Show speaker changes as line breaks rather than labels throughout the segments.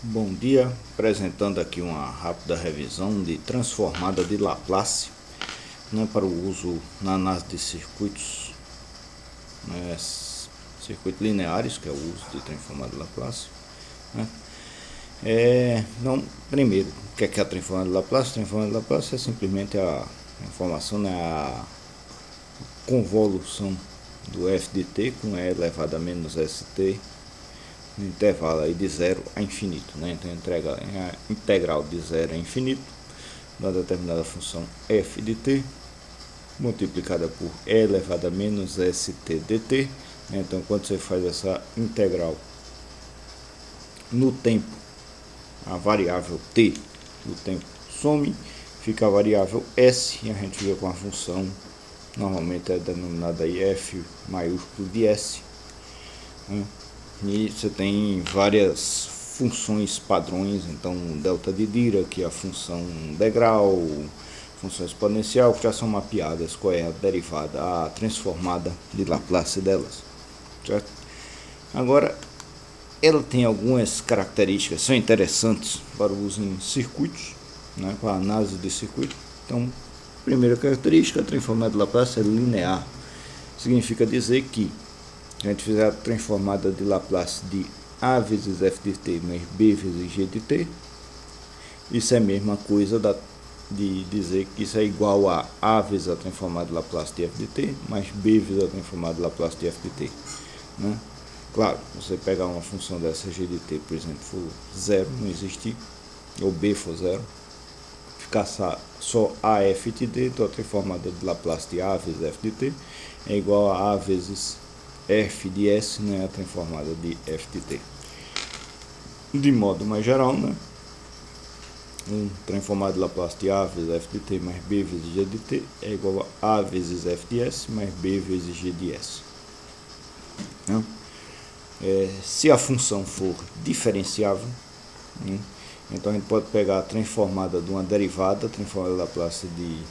Bom dia, apresentando aqui uma rápida revisão de transformada de Laplace, para o uso na análise de circuitos, circuitos lineares, que é o uso de transformada de Laplace. Então, primeiro, o que é a transformada de Laplace? A transformada de Laplace é simplesmente a informação, a convolução do f de t com e elevado a menos st no intervalo aí de 0 a infinito, Então a integral de 0 a infinito da determinada função f de t multiplicada por e elevado a menos st dt. Então quando você faz essa integral no tempo, a variável t do tempo some, fica a variável s e a gente fica com a função, normalmente é denominada aí f maiúsculo de s, E você tem várias funções padrões, então delta de Dirac, a função degrau, função exponencial, que já são mapeadas, qual é a derivada, a transformada de Laplace delas, certo? Agora, ela tem algumas características que são interessantes para o uso em circuitos, para a análise de circuito. Então, primeira característica, a transformada de Laplace é linear. Significa dizer que a gente fizer a transformada de Laplace de a vezes f de t mais b vezes g de t, isso é a mesma coisa de dizer que isso é igual a vezes a transformada de Laplace de f de t mais b vezes a transformada de Laplace de f de t. Claro, você pegar uma função dessa g de t, por exemplo, for zero, não existir, ou b for zero, ficar só a f de t, então a transformada de Laplace de a vezes f de t é igual a vezes f de s, a transformada de f de t. De modo mais geral, transformada de Laplace de a vezes f de t mais b vezes g de t é igual a vezes f de s mais b vezes g de s. Se a função for diferenciável, então a gente pode pegar a transformada de uma derivada, transformada de Laplace de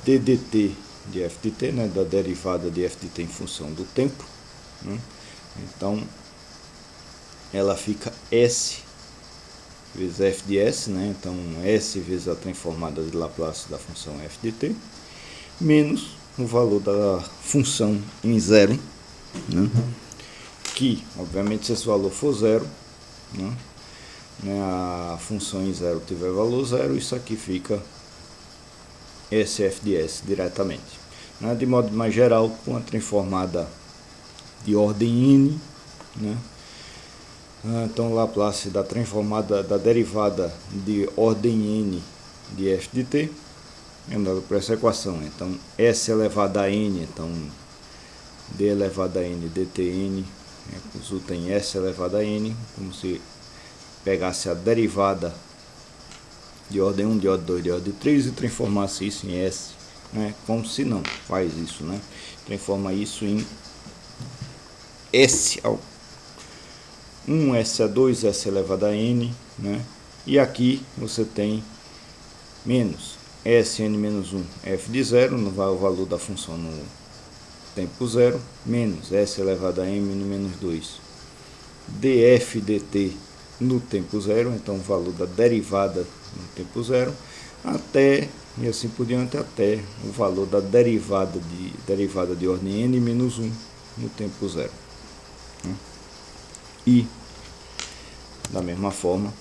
ddt de f de t, da derivada de f de t em função do tempo. Então, ela fica s vezes f de s, então s vezes a transformada de Laplace da função f de t, menos o valor da função em zero, que, obviamente, se esse valor for zero, a função em zero tiver valor zero, isso aqui fica SF de S diretamente. De modo mais geral, com a transformada de ordem n, então Laplace da transformada da derivada de ordem n de f de t é dado por essa equação. Então S elevado a n, então d elevado a n dtn resulta em S elevado a n, como se pegasse a derivada de ordem 1, de ordem 2, de ordem 3 e transformasse isso em S, como se não faz isso, transforma isso em S ao 1, S a 2, S elevado a N, e aqui você tem menos Sn menos 1, f de 0, não vai o valor da função no tempo 0, menos S elevado a M no menos 2, df dt no tempo 0, então o valor da derivada no tempo 0, até, e assim por diante, até o valor da derivada de ordem n menos 1 no tempo 0. E, da mesma forma,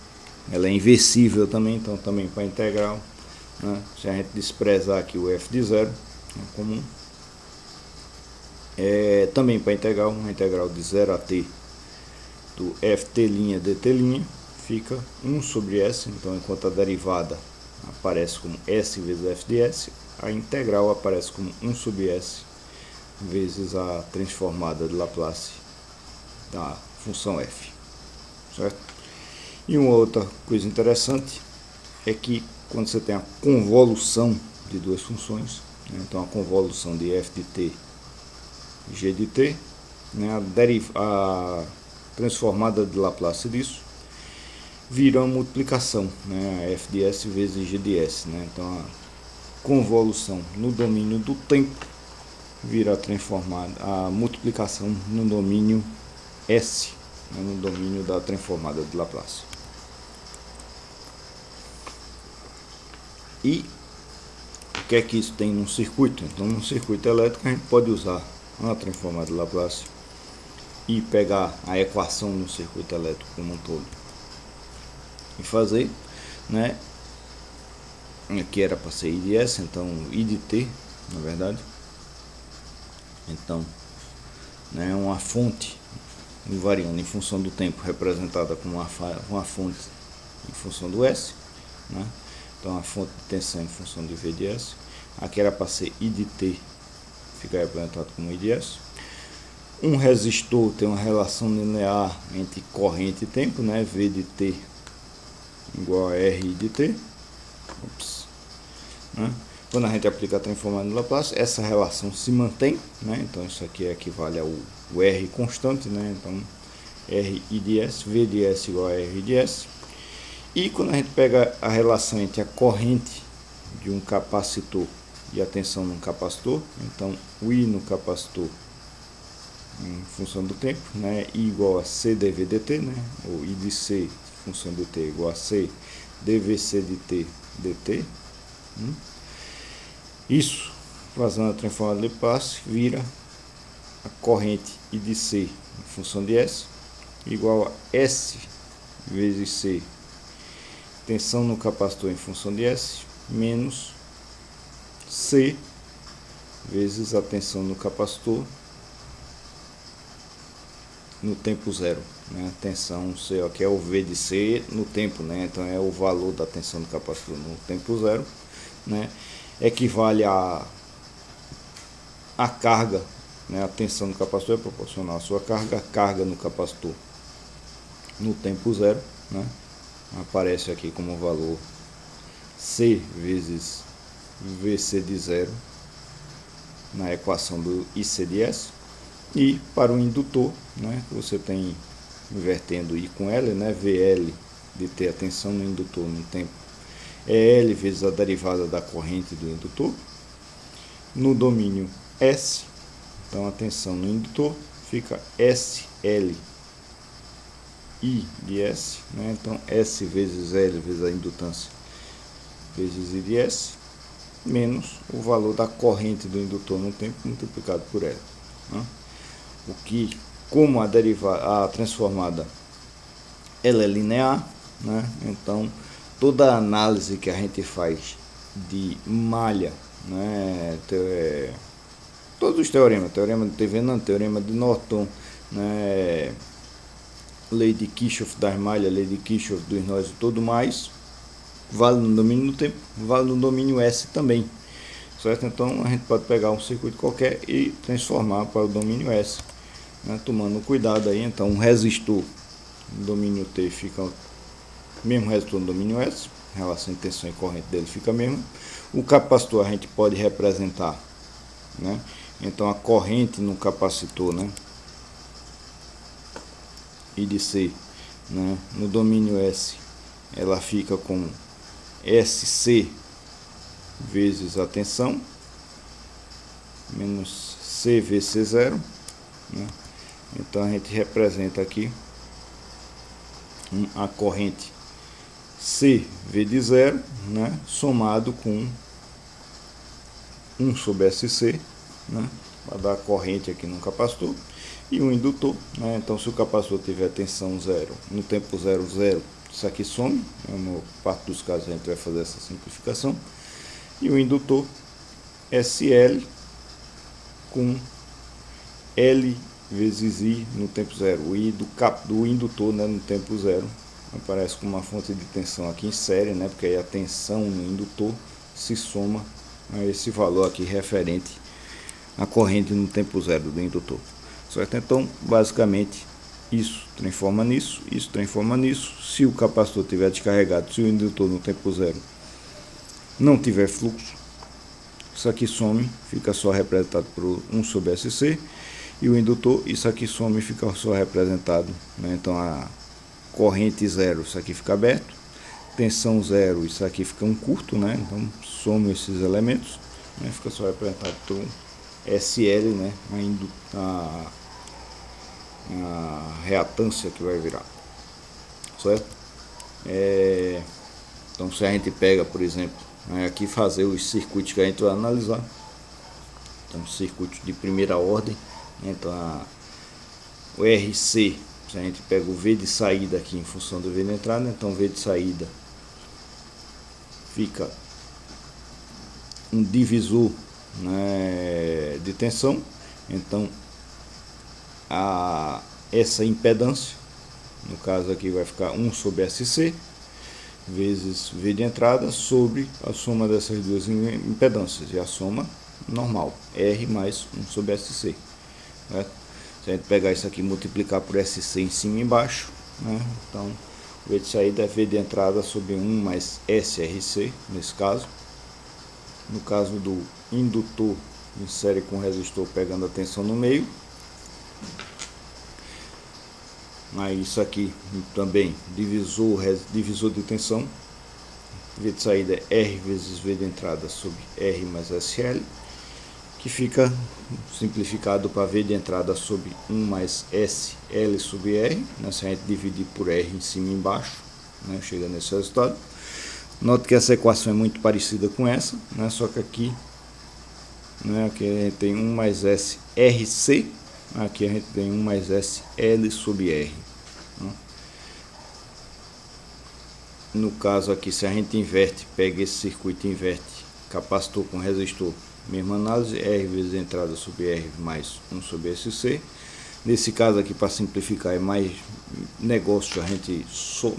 ela é inversível também, então também para integral, se a gente desprezar aqui o f de 0, é comum, também para integral, uma integral de 0 a t do ft' dt' fica 1 sobre s, então enquanto a derivada aparece como s vezes f de s, a integral aparece como 1 sobre s vezes a transformada de Laplace da função f, certo? E uma outra coisa interessante é que quando você tem a convolução de duas funções, então a convolução de f de t e g de t, a transformada de Laplace disso vira uma multiplicação, f de s vezes g de s, então a convolução no domínio do tempo vira a multiplicação no domínio s né, no domínio da transformada de Laplace. E o que é que isso tem num circuito? Então, num circuito elétrico, a gente pode usar uma transformada de Laplace e pegar a equação no circuito elétrico como um todo e fazer, né? Aqui era para ser I de S, então I de T, na verdade. Então, né, uma fonte invariando em função do tempo, representada como uma fonte em função do S, né? Então a fonte de tensão em função de V de S. Aqui era para ser I de T, fica representado como I de S. Um resistor tem uma relação linear entre corrente e tempo, né? V de T igual a R de T. Né? Quando a gente aplica a transformada de Laplace, essa relação se mantém, né? Então isso aqui equivale ao R constante, né? Então R I de S, V de S igual a R de S. E quando a gente pega a relação entre a corrente de um capacitor e a tensão num capacitor, então o I no capacitor em função do tempo, né? I igual a C dV dt, né? Ou I de C função de T igual a C dVc de T dt. Isso, fazendo a transformada de Laplace, vira a corrente I de C em função de S igual a S vezes C, tensão no capacitor em função de S, menos C vezes a tensão no capacitor no tempo zero, né? Tensão C, que é o V de C no tempo, né? Então é o valor da tensão do capacitor no tempo zero, né? Equivale a carga, né? A tensão do capacitor é proporcional à sua carga, a carga no capacitor no tempo zero, né? Aparece aqui como valor C vezes VC de zero na equação do IC de S. E para o indutor, né, você tem invertendo I com L, né, VL de T, a tensão no indutor no tempo é L vezes a derivada da corrente do indutor. No domínio S, então a tensão no indutor fica SL I de S, né, então S vezes L vezes a indutância vezes I de S, menos o valor da corrente do indutor no tempo multiplicado por L. Né? O que, como a transformada ela é linear, né? Então toda a análise que a gente faz de malha, né? Todos os teoremas, teorema de Thevenin, teorema de Norton, né? Lei de Kirchhoff das malhas, lei de Kirchhoff dos nós e tudo mais, vale no domínio do tempo, vale no domínio S também, certo? Então a gente pode pegar um circuito qualquer e transformar para o domínio S, né? Tomando cuidado aí. Então um resistor no domínio T fica mesmo resistor no domínio S, a relação de tensão e corrente dele fica mesmo. O capacitor a gente pode representar, né? Então a corrente no capacitor, né, I de C, né, no domínio S, ela fica com SC vezes a tensão menos CVC0, né? Então a gente representa aqui a corrente CV de 0, né, somado com 1 sobre SC, né, para dar a corrente aqui no capacitor, e um indutor, né? Então se o capacitor tiver tensão 0, no tempo 0, 0, isso aqui some, na maior parte dos casos a gente vai fazer essa simplificação, e o indutor SL com L vezes I no tempo zero. O I do indutor, né, no tempo zero aparece como uma fonte de tensão aqui em série, né, porque aí a tensão no indutor se soma a esse valor aqui referente à corrente no tempo zero do indutor, certo? Então basicamente isso transforma nisso, isso transforma nisso. Se o capacitor estiver descarregado, se o indutor no tempo zero não tiver fluxo, isso aqui some, fica só representado por 1 sobre SC, e o indutor, isso aqui some e fica só representado, né? Então a corrente zero, isso aqui fica aberto, tensão zero, isso aqui fica um curto, né? Então some esses elementos, né? Fica só representado por SL, né? a reatância que vai virar, certo? Então se a gente pega, por exemplo, aqui fazer os circuitos que a gente vai analisar, então circuitos de primeira ordem, então o RC, se a gente pega o V de saída aqui em função do V de entrada, então V de saída fica um divisor, né, de tensão, então essa impedância, no caso aqui vai ficar 1 sobre SC vezes V de entrada sobre a soma dessas duas impedâncias, e a soma normal, R mais 1 sobre SC, certo? Se a gente pegar isso aqui e multiplicar por SC em cima e embaixo, né, então V de saída é V de entrada sobre 1 mais SRC, nesse caso. No caso do indutor em série com resistor pegando a tensão no meio. Aí isso aqui também, divisor de tensão. V de saída é R vezes V de entrada sobre R mais SL, que fica simplificado para V de entrada sobre 1 mais SL sobre R, né? Se a gente dividir por R em cima e embaixo, né? Chega nesse resultado. Note que essa equação é muito parecida com essa, né? Só que aqui, né, aqui a gente tem 1 mais SRC, aqui a gente tem 1 mais SL sobre R. Né? No caso aqui, se a gente inverte, pega esse circuito e inverte capacitor com resistor, mesma análise, R vezes entrada sobre R mais 1 sobre SC. Nesse caso aqui, para simplificar, é mais negócio a gente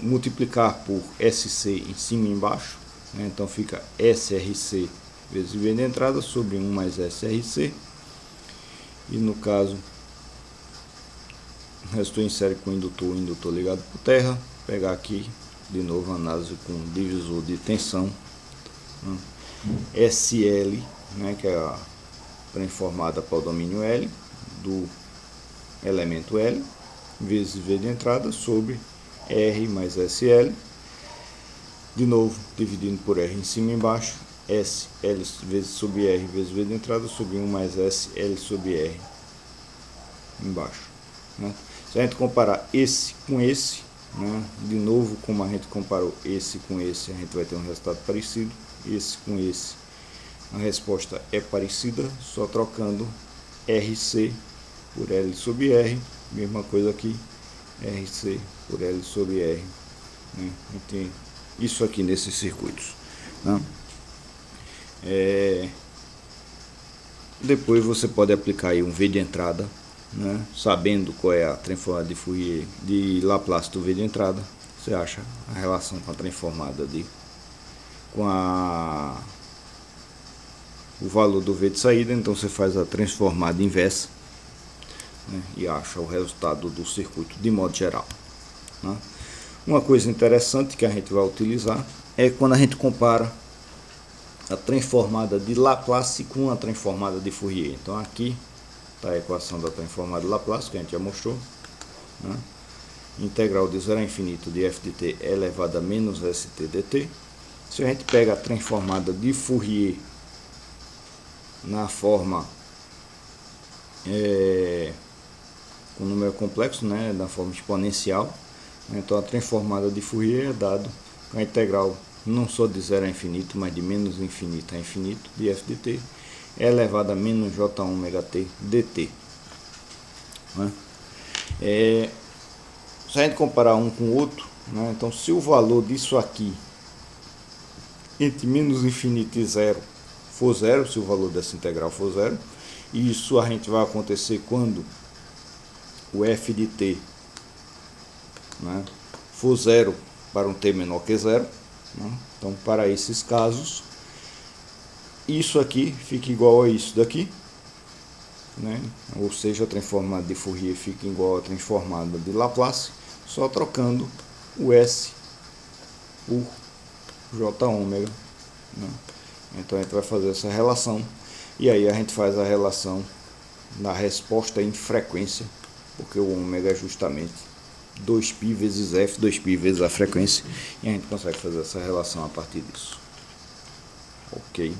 multiplicar por SC em cima e embaixo, né? Então fica SRC vezes V de entrada sobre 1 mais SRC. E no caso, restou em série com o indutor ligado por terra. Pegar aqui de novo a análise com divisor de tensão, né? SL, né, que é a transformada para o domínio L do elemento L, vezes V de entrada sobre R mais SL, de novo dividindo por R em cima e embaixo, SL vezes sobre R vezes V de entrada sobre 1 mais SL sobre R embaixo, né? Se a gente comparar esse com esse, né, de novo, como a gente comparou esse com esse, a gente vai ter um resultado parecido. Esse com esse, a resposta é parecida, só trocando RC por L sobre R, mesma coisa aqui, RC por L sobre R, né? Tem isso aqui nesses circuitos, né? Depois você pode aplicar aí um V de entrada, né? Sabendo qual é a transformada de Fourier de Laplace do V de entrada, você acha a relação com a transformada o valor do V de saída, então você faz a transformada inversa, né? E acha o resultado do circuito de modo geral, né? Uma coisa interessante que a gente vai utilizar é quando a gente compara a transformada de Laplace com a transformada de Fourier. Então aqui está a equação da transformada de Laplace, que a gente já mostrou, né? Integral de 0 a infinito de f de t elevado a menos st dt. Se a gente pega a transformada de Fourier na forma com número complexo, né, na forma exponencial, então a transformada de Fourier é dado com a integral não só de 0 a infinito, mas de menos infinito a infinito de f de t elevado a menos j ômega t dt, né? Se a gente comparar um com o outro, né, então se o valor disso aqui entre menos infinito e zero for zero, se o valor dessa integral for zero, e isso a gente vai acontecer quando o f de t, né, for zero para um t menor que zero, né? Então para esses casos isso aqui fica igual a isso daqui, né? Ou seja, a transformada de Fourier fica igual à transformada de Laplace, só trocando o S por J ômega, né? Então a gente vai fazer essa relação, e aí a gente faz a relação da resposta em frequência, porque o ômega é justamente 2π vezes f, 2π vezes a frequência, e a gente consegue fazer essa relação a partir disso. Ok?